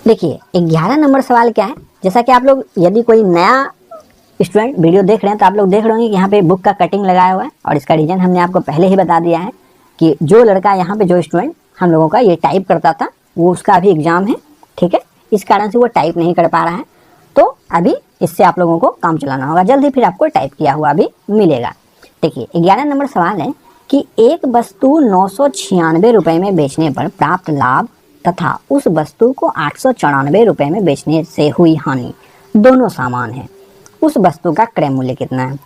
देखिए 11 नंबर सवाल क्या है, जैसा कि आप लोग यदि कोई नया स्टूडेंट वीडियो देख रहे हैं तो आप लोग देख रहे होंगे कि यहाँ पे बुक का कटिंग लगाया हुआ है और इसका रीजन हमने आपको पहले ही बता दिया है कि जो लड़का यहाँ पे जो स्टूडेंट हम लोगों का ये टाइप करता था वो उसका अभी एग्जाम है, ठीक है, इस कारण से वो टाइप नहीं कर पा रहा है। तो अभी इससे आप लोगों को काम चलाना होगा, जल्द ही फिर आपको टाइप किया हुआ भी मिलेगा। देखिए 11 नंबर सवाल है कि एक वस्तु 996 रुपये में बेचने पर प्राप्त लाभ तथा उस वस्तु को 894 रुपये में बेचने से हुई हानि दोनों समान है, उस वस्तु का क्रय मूल्य कितना है।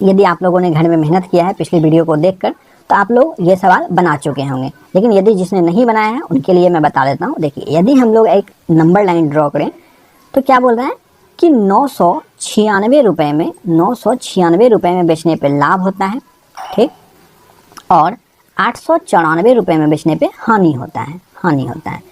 यदि आप लोगों ने घर में मेहनत किया है पिछली वीडियो को देखकर तो आप लोग ये सवाल बना चुके होंगे, लेकिन यदि जिसने नहीं बनाया है उनके लिए मैं बता देता हूँ। देखिए यदि हम लोग एक नंबर लाइन ड्रॉ करें तो क्या बोल रहा है कि 996 रुपये में 996 रुपये में बेचने पे लाभ होता है, ठीक, और 894 रुपये में बेचने पे हानि होता है।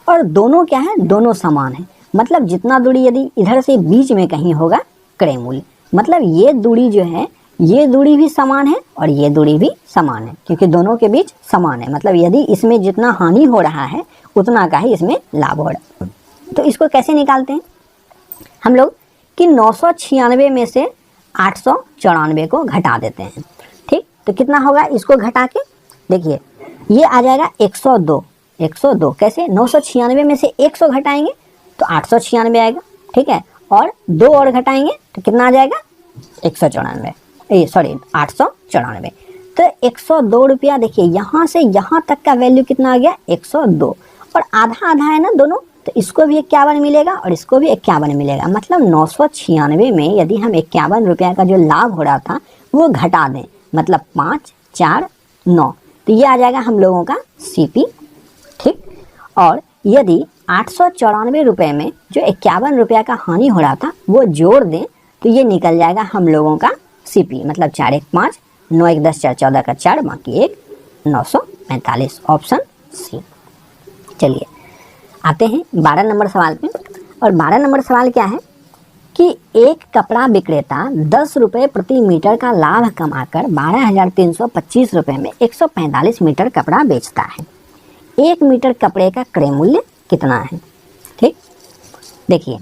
और दोनों क्या है, दोनों समान है। मतलब जितना दूरी यदि इधर से बीच में कहीं होगा क्रय मूल्य, मतलब ये दूरी जो है ये दूरी भी समान है और ये दूरी भी समान है, क्योंकि दोनों के बीच समान है। मतलब यदि इसमें जितना हानि हो रहा है उतना का ही इसमें लाभ हो रहा है। तो इसको कैसे निकालते हैं हम लोग कि 996 में से 894 को घटा देते हैं, ठीक। तो कितना होगा इसको घटा के, देखिए ये आ जाएगा 102 कैसे, 996 में से 100 घटाएंगे तो 896 आएगा, ठीक है, और 2 और घटाएंगे तो कितना आ जाएगा 894। तो 102 रुपया, देखिए यहाँ से यहाँ तक का वैल्यू कितना आ गया 102, और आधा आधा है ना दोनों, तो इसको भी 51 मिलेगा और इसको भी 51 मिलेगा। मतलब 996 में यदि हम 51 रुपया का जो लाभ हो रहा था वो घटा दें, मतलब 5 4 9, तो ये आ जाएगा हम लोगों का CP, ठीक। और यदि 894 रुपये में जो 51 रुपया का हानि हो रहा था वो जोड़ दें तो ये निकल जाएगा हम लोगों का CP, मतलब 4 1 5 9 1 10 4 14 का 4 बाकी 1 945, ऑप्शन C। चलिए आते हैं 12 नंबर सवाल पे। और 12 नंबर सवाल क्या है कि एक कपड़ा विक्रेता 10 रुपये प्रति मीटर का लाभ कमाकर 12,325 रुपये में 145 मीटर कपड़ा बेचता है। 1 मीटर कपड़े का क्रय मूल्य कितना है, ठीक। देखिए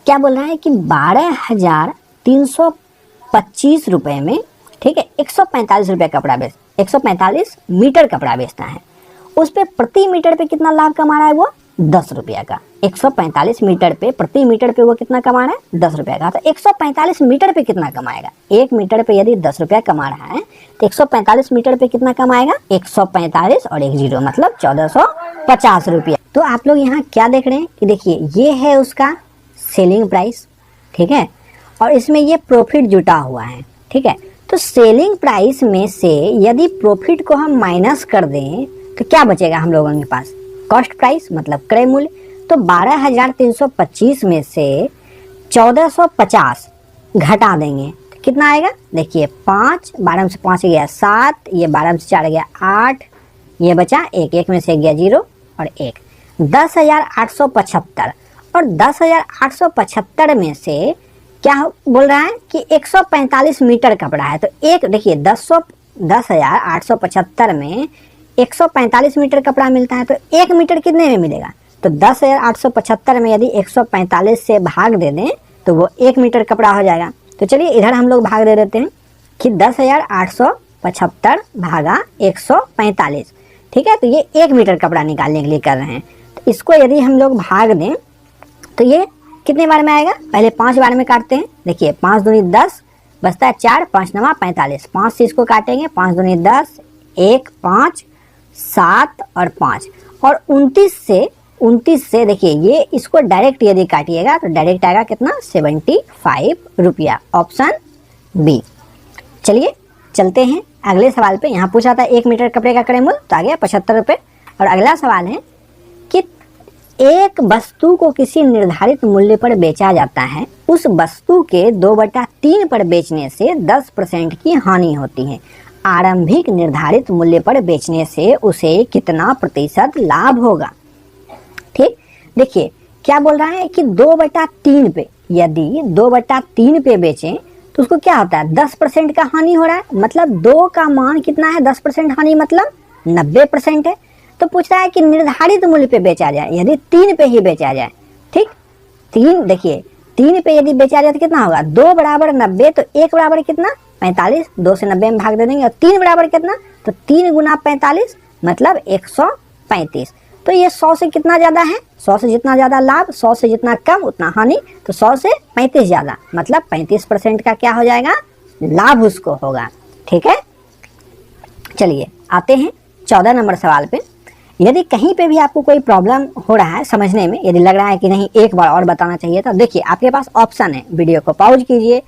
क्या बोल रहा है कि 12,325 रुपये में, ठीक है, 145 रुपये कपड़ा 145 मीटर कपड़ा बेचता है। उस पे प्रति मीटर पे कितना लाभ कमा रहा है वो 10 रुपया का। 145 मीटर पे प्रति मीटर पे वो कितना कमा रहा है 10 रुपया का। तो 145 मीटर पे कितना कमाएगा, 1 मीटर पे यदि 10 रुपया कमा रहा है तो 145 मीटर पे कितना कमाएगा 145 और 1 0 मतलब 1450 रुपया। तो आप लोग यहाँ क्या देख रहे हैं कि देखिए ये है उसका सेलिंग प्राइस, ठीक है, और इसमें ये प्रॉफिट जुटा हुआ है, ठीक है। तो सेलिंग प्राइस में से यदि प्रॉफिट को हम माइनस कर दें तो क्या बचेगा हम लोगों के पास, कॉस्ट प्राइस मतलब क्रय मूल्य। तो 12,325 में से 1450 घटा देंगे तो कितना आएगा, देखिए 5 12 में से 5 गया 7, ये 12 में से 4 गया 8, ये बचा 1 में से गया 0 और 1, 10,875। और 10,875 में से क्या बोल रहा है कि 145 मीटर कपड़ा है। तो एक देखिए 10,875 में 145 मीटर कपड़ा मिलता है, तो 1 मीटर कितने में मिलेगा, तो 10,875 में यदि 145 से भाग दे दें तो वो 1 मीटर कपड़ा हो जाएगा। तो चलिए इधर हम लोग भाग दे देते हैं कि 10,875 भागा 145, ठीक है। तो ये 1 मीटर कपड़ा निकालने के लिए कर रहे हैं। तो इसको यदि हम लोग भाग दें तो ये कितने बार में आएगा, पहले 5 बार में काटते हैं। देखिए 5 दूनी 10 बचता है 4, 5 9 45, 5 से इसको काटेंगे, 5 दूनी 10 1 5 7 और 5 और 29 से देखिए ये इसको डायरेक्ट यदि काटिएगा तो डायरेक्ट आएगा कितना 75 रुपया, ऑप्शन बी। चलिए चलते हैं अगले सवाल पे। यहाँ पूछा था 1 मीटर कपड़े का क्रय मूल्य, तो आ गया 75 रुपये। और अगला सवाल है कि एक वस्तु को किसी निर्धारित मूल्य पर बेचा जाता है, उस वस्तु के 2/3 पर बेचने से 10% की हानि होती है। आरंभिक निर्धारित मूल्य पर बेचने से उसे कितना प्रतिशत लाभ होगा, ठीक। देखिए क्या बोल रहा है कि 2/3 पे, यदि 2/3 पे बेचें तो उसको क्या होता है 10% का हानि हो रहा है। मतलब 2 का मान कितना है 10% हानि मतलब 90% है। तो पूछ रहा है कि निर्धारित मूल्य पे बेचा जाए, यदि 3 पे ही बेचा जाए। ठीक, 3 देखिए 3 पे यदि बेचा जाए तो कितना होगा, 2 बराबर 90, तो 1 बराबर कितना 45, 2 से 90 में भाग दे देंगे, और 3 बराबर कितना, तो 3 गुना 45 मतलब 135। तो ये 100 से कितना ज्यादा है, 100 से जितना ज्यादा लाभ, 100 से जितना कम उतना हानि, तो 100 से 35 ज्यादा, मतलब 35% का क्या हो जाएगा, लाभ उसको होगा। ठीक है, चलिए आते हैं 14 नंबर सवाल पे। यदि कहीं पे भी आपको कोई प्रॉब्लम हो रहा है समझने में, यदि लग रहा है कि नहीं एक बार और बताना चाहिए, तो देखिए आपके पास ऑप्शन है, वीडियो को पॉज कीजिए,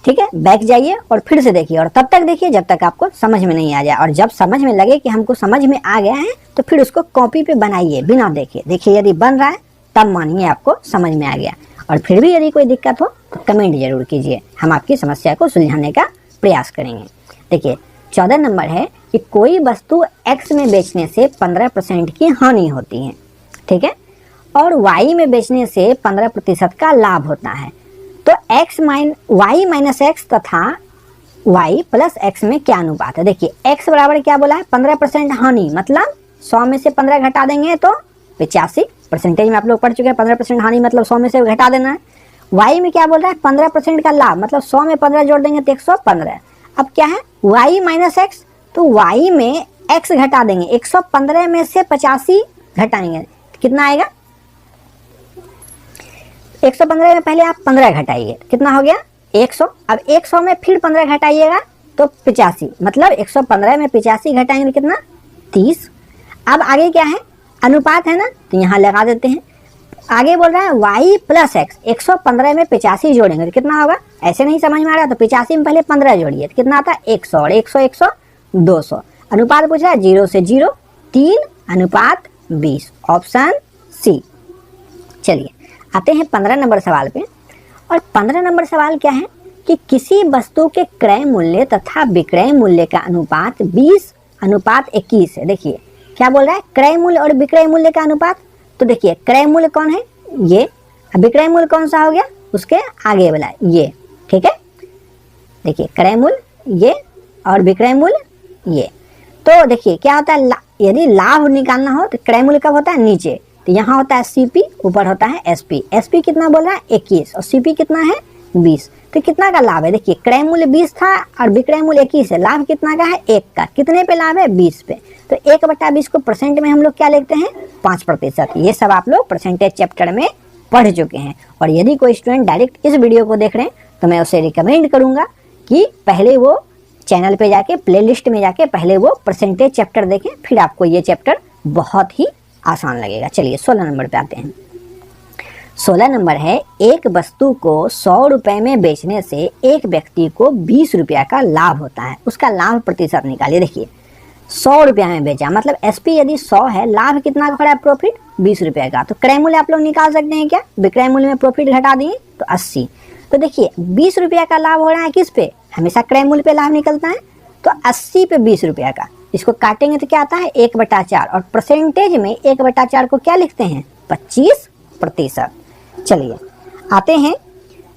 ठीक है, बैक जाइए और फिर से देखिए, और तब तक देखिए जब तक आपको समझ में नहीं आ जाए, और जब समझ में लगे कि हमको समझ में आ गया है तो फिर उसको कॉपी पे बनाइए बिना देखे। देखिए यदि बन रहा है तब मानिए आपको समझ में आ गया, और फिर भी यदि कोई दिक्कत हो तो कमेंट जरूर कीजिए, हम आपकी समस्या को सुलझाने का प्रयास करेंगे। देखिए 14 नंबर है कि कोई वस्तु x में बेचने से 15% की हानि होती है, ठीक है, और y में बेचने से 15% का लाभ होता है। तो y माइनस एक्स तथा y प्लस x में क्या अनुपात है। देखिए x बराबर क्या बोला है, 15% हानि, मतलब 100 में से 15 घटा देंगे तो 85, परसेंटेज में आप लोग पढ़ चुके हैं, 15% हानि मतलब 100 में से घटा देना है। y में क्या बोल रहा है, 15% का लाभ, मतलब 100 में 15 जोड़ देंगे तो 115। अब क्या है y माइनस एक्स, तो y में x घटा देंगे, 115 में से 85 घटाएंगे कितना आएगा, 115 में पहले आप 15 घटाइए, कितना हो गया 100। अब 100 में फिर 15 घटाइएगा तो 85, मतलब 115 में 85 घटाएंगे कितना 30। अब आगे क्या है, अनुपात है ना, तो यहाँ लगा देते हैं। आगे बोल रहा है y प्लस एक्स, 115 में 85 जोड़ेंगे तो कितना होगा, ऐसे नहीं समझ में आ रहा तो 85 में पहले 15 जोड़िए तो कितना आता है 100, और 100 100 200। अनुपात पूछ रहा है 0 से 0, 3:20, ऑप्शन सी। चलिए आते हैं 15 नंबर सवाल पे, और 15 नंबर सवाल क्या है कि किसी वस्तु के क्रय मूल्य तथा विक्रय मूल्य का अनुपात 20:21 है। देखिए क्या बोल रहा है, क्रय मूल्य और विक्रय मूल्य का अनुपात। तो देखिए क्रय मूल्य कौन है, ये, विक्रय मूल्य कौन सा हो गया, उसके आगे वाला ये, ठीक है। देखिए क्रय मूल्य ये और विक्रय मूल्य ये। तो देखिए क्या होता है, यदि लाभ निकालना हो तो क्रय मूल्य कब होता है, नीचे, तो यहाँ होता है सीपी, ऊपर होता है एसपी। एसपी कितना बोल रहा है 21, और सीपी कितना है 20। तो कितना का लाभ है, देखिए क्रय मूल्य 20 था और विक्रय मूल्य 21 है, लाभ कितना का है 1 का, कितने पे लाभ है 20 पे। तो 1/20 को परसेंट में हम लोग क्या लिखते हैं 5%। ये सब आप लोग परसेंटेज चैप्टर में पढ़ चुके हैं। और यदि कोई स्टूडेंट डायरेक्ट इस वीडियो को देख रहे हैं तो मैं उसे रिकमेंड करूंगा कि पहले वो चैनल पे जाके प्लेलिस्ट में जाके पहले वो परसेंटेज चैप्टर देखें, फिर आपको ये चैप्टर बहुत ही आसान लगेगा। चलिए 16 नंबर पे आते हैं। 16 नंबर है, एक वस्तु को 100 रुपए में बेचने से एक व्यक्ति को 20 रुपया का लाभ होता है, उसका लाभ प्रतिशत निकालिए। देखिए 100 रुपया में बेचा, मतलब एसपी यदि 100 है, लाभ कितना का है प्रॉफिट 20 रुपये का। तो क्रय मूल्य आप लोग निकाल सकते हैं क्या, विक्रय मूल्य में प्रॉफिट घटा दिए तो 80। तो देखिए 20 रुपया का लाभ हो रहा है किस पे, हमेशा क्रय मूल्य पे लाभ निकलता है, तो 80 पे 20 रुपया का, इसको काटेंगे तो क्या आता है 1/4, और परसेंटेज में 1/4 को क्या लिखते हैं 25%। चलिए आते हैं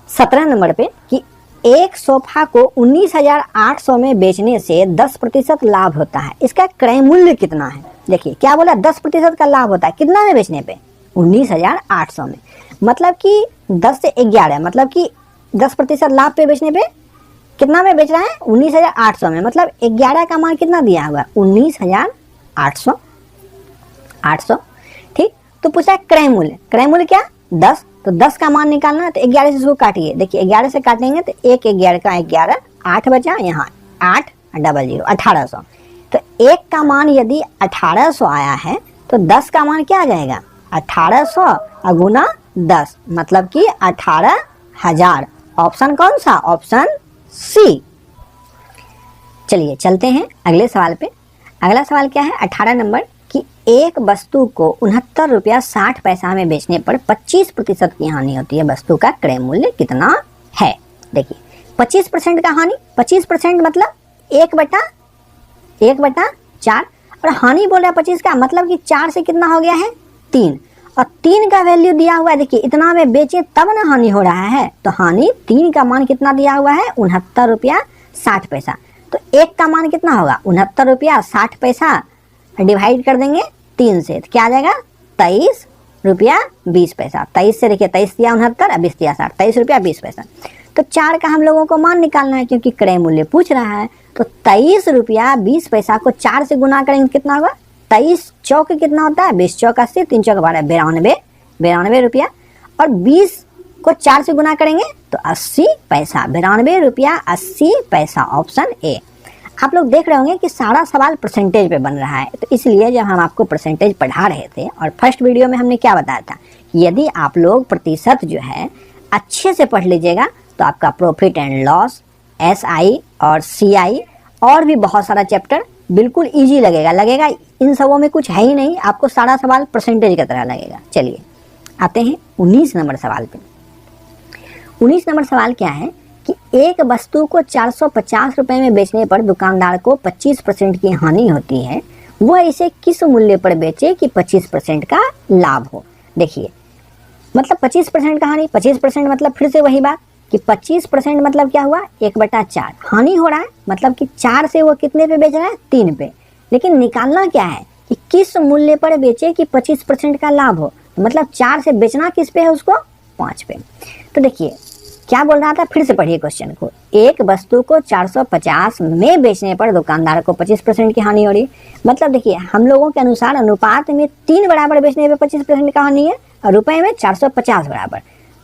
17 नंबर पे कि एक सोफा को 19,800 में बेचने से 10% लाभ होता है, इसका क्रय मूल्य कितना है। देखिए क्या बोला 10% का लाभ होता है, कितना में बेचने पे 19,800 में, मतलब कि 10 से 11, मतलब कि 10% लाभ पे बेचने पे कितना में बेच रहा है 19,800 में, मतलब 11 का मान कितना दिया हुआ 19,800, 800, ठीक। तो पूछा क्रय मूल्य, क्रय मूल्य क्या 10, तो 10 का मान निकालना है तो 11 से इसको काटिए। देखिए 11 से काटेंगे तो 1 11 का 11, 8 बचा, यहाँ 8 00 1800। तो 1 का मान यदि 1800 आया है तो 10 का मान क्या आ जाएगा 1800 गुना 10, मतलब कि 18,000। ऑप्शन कौन सा, ऑप्शन सी। चलिए चलते हैं अगले सवाल पे। अगला सवाल क्या है 18 नंबर कि एक वस्तु को 69 रुपया 60 पैसा में बेचने पर 25% की हानि होती है, वस्तु का क्रय मूल्य कितना है। देखिए 25% का हानि, 25% मतलब 1/4, और हानि बोल रहा है 25 का, मतलब कि 4 से कितना हो गया है 3, और 3 का वैल्यू दिया हुआ है। देखिए इतना में बेचे तब ना हानि हो रहा है, तो हानि 3 का मान कितना दिया हुआ है 69 रुपया 60 पैसा। तो 1 का मान कितना होगा 69 रुपया 60 पैसा, डिवाइड कर देंगे 3 से, तो क्या आ जाएगा 23 रुपया 20 पैसा। 23 से देखिए 23 दिया 69 और 20 दिया 60, 23 रुपया 20 पैसा। तो 4 का हम लोगों को मान निकालना है क्योंकि क्रय मूल्य पूछ रहा है। तो 23 रुपया 20 पैसा को 4 से गुना करेंगे कितना होगा, 23 चौक कितना होता है 20 चौक 80, 3 चौक 12, 92 रुपया। और 20 को 4 से गुना करेंगे तो 80 पैसा, 92 रुपया 80 पैसा, ऑप्शन ए। आप लोग देख रहे होंगे कि सारा सवाल परसेंटेज पे बन रहा है, तो इसलिए जब हम आपको परसेंटेज पढ़ा रहे थे और फर्स्ट वीडियो में हमने क्या बताया था, यदि आप लोग प्रतिशत जो है अच्छे से पढ़ लीजिएगा तो आपका प्रॉफिट एंड लॉस, SI और CI और भी बहुत सारा चैप्टर बिल्कुल इजी लगेगा। इन सबों में कुछ है ही नहीं, आपको सारा सवाल परसेंटेज की तरह लगेगा। चलिए आते हैं 19 नंबर सवाल पे। 19 नंबर सवाल क्या है कि एक वस्तु को 450 रुपए में बेचने पर दुकानदार को 25% की हानि होती है, वह इसे किस मूल्य पर बेचे कि 25% का लाभ हो। देखिए मतलब 25% का हानि, 25% मतलब फिर से वही बात कि 25% मतलब क्या हुआ 1/4 हानि हो रहा है, मतलब कि 4 से वो कितने पे बेच रहा है 3 पे। लेकिन निकालना क्या है कि किस मूल्य पर बेचे कि 25% का लाभ हो, मतलब 4 से बेचना किस पे है उसको 5 पे। तो देखिए क्या बोल रहा था, फिर से पढ़िए क्वेश्चन को। एक वस्तु को 450 में बेचने पर दुकानदार को 25% की हानि हो रही है, मतलब देखिए हम लोगों के अनुसार अनुपात में 3 बराबर बेचने पे 25% का हानि है और रुपए में 450 बराबर।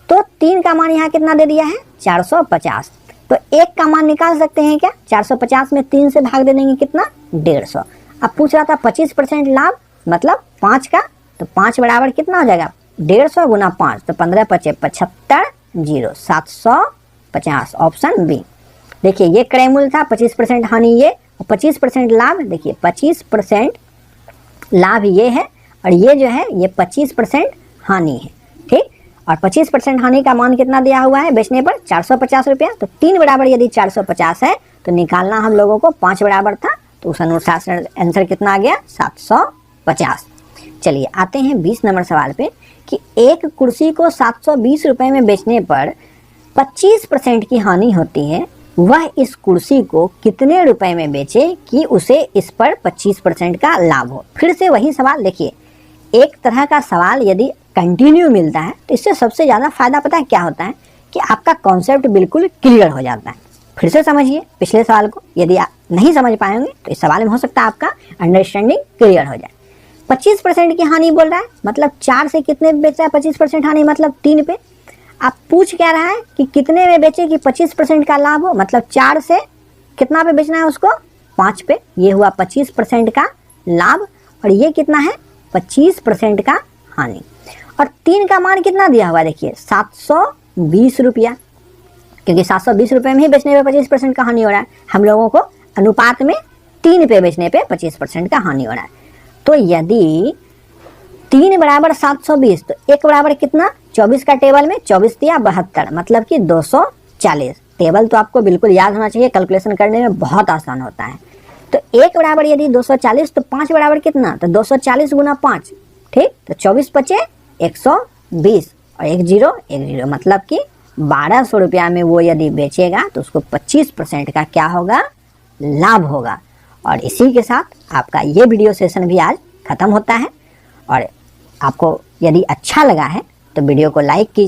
तो 3 का मान यहाँ कितना दे दिया है 450, तो 1 का मान निकाल सकते हैं क्या, 450 में 3 से भाग दे देंगे कितना 150। अब पूछ रहा था 25% लाभ मतलब 5 का, तो 5 बराबर कितना हो जाएगा 150 गुना 5, तो 15 पचे 75 0 750, ऑप्शन बी। देखिए ये क्रय मूल्य था, 25% हानि ये और 25% लाभ। देखिए 25% लाभ ये है और ये जो है ये 25% हानि है, ठीक। और 25% हानि का मान कितना दिया हुआ है बेचने पर 450 रुपया, तो 3 बराबर यदि 450 है तो निकालना हम लोगों को 5 बराबर था, तो उस अनुसार से आंसर कितना आ गया 750। चलिए आते हैं 20 नंबर सवाल पे कि एक कुर्सी को 720 रुपए में बेचने पर 25% की हानि होती है, वह इस कुर्सी को कितने रुपए में बेचे कि उसे इस पर 25% का लाभ हो। फिर से वही सवाल, देखिए एक तरह का सवाल यदि कंटिन्यू मिलता है तो इससे सबसे ज़्यादा फायदा पता है क्या होता है कि आपका कॉन्सेप्ट बिल्कुल क्लियर हो जाता है। फिर से समझिए पिछले सवाल को, यदि आप नहीं समझ पाएंगे तो इस सवाल में हो सकता है आपका अंडरस्टैंडिंग क्लियर हो जाए। 25% की हानि बोल रहा है, मतलब 4 से कितने पे बेचा है 25% हानि, मतलब 3 पे। आप पूछ क्या रहा है कि कितने में बेचे कि 25% का लाभ हो, मतलब 4 से कितना पे बेचना है उसको 5 पे। ये हुआ 25% का लाभ और ये कितना है 25% का हानि। और 3 का मान कितना दिया हुआ देखिए 720 रुपया, क्योंकि 720 रुपये में ही बेचने पे 25% का हानि हो रहा है। हम लोगों को अनुपात में 3 पे बेचने पे 25% का हानि हो रहा है। तो यदि 3 बराबर 720 तो 1 बराबर कितना 24 का टेबल में 24 दिया 72, मतलब कि 240। टेबल तो आपको बिल्कुल याद होना चाहिए, कैलकुलेशन करने में बहुत आसान होता है। तो 1 बराबर यदि 240 तो 5 बराबर कितना, तो 240 गुना 5, ठीक। तो 24 पचे 120 और 1 0 मतलब कि 1200 रुपया में वो यदि बेचेगा तो उसको 25% का क्या होगा लाभ होगा। और इसी के साथ आपका ये वीडियो सेशन भी आज खत्म होता है। और आपको यदि अच्छा लगा है तो वीडियो को लाइक कीजिए।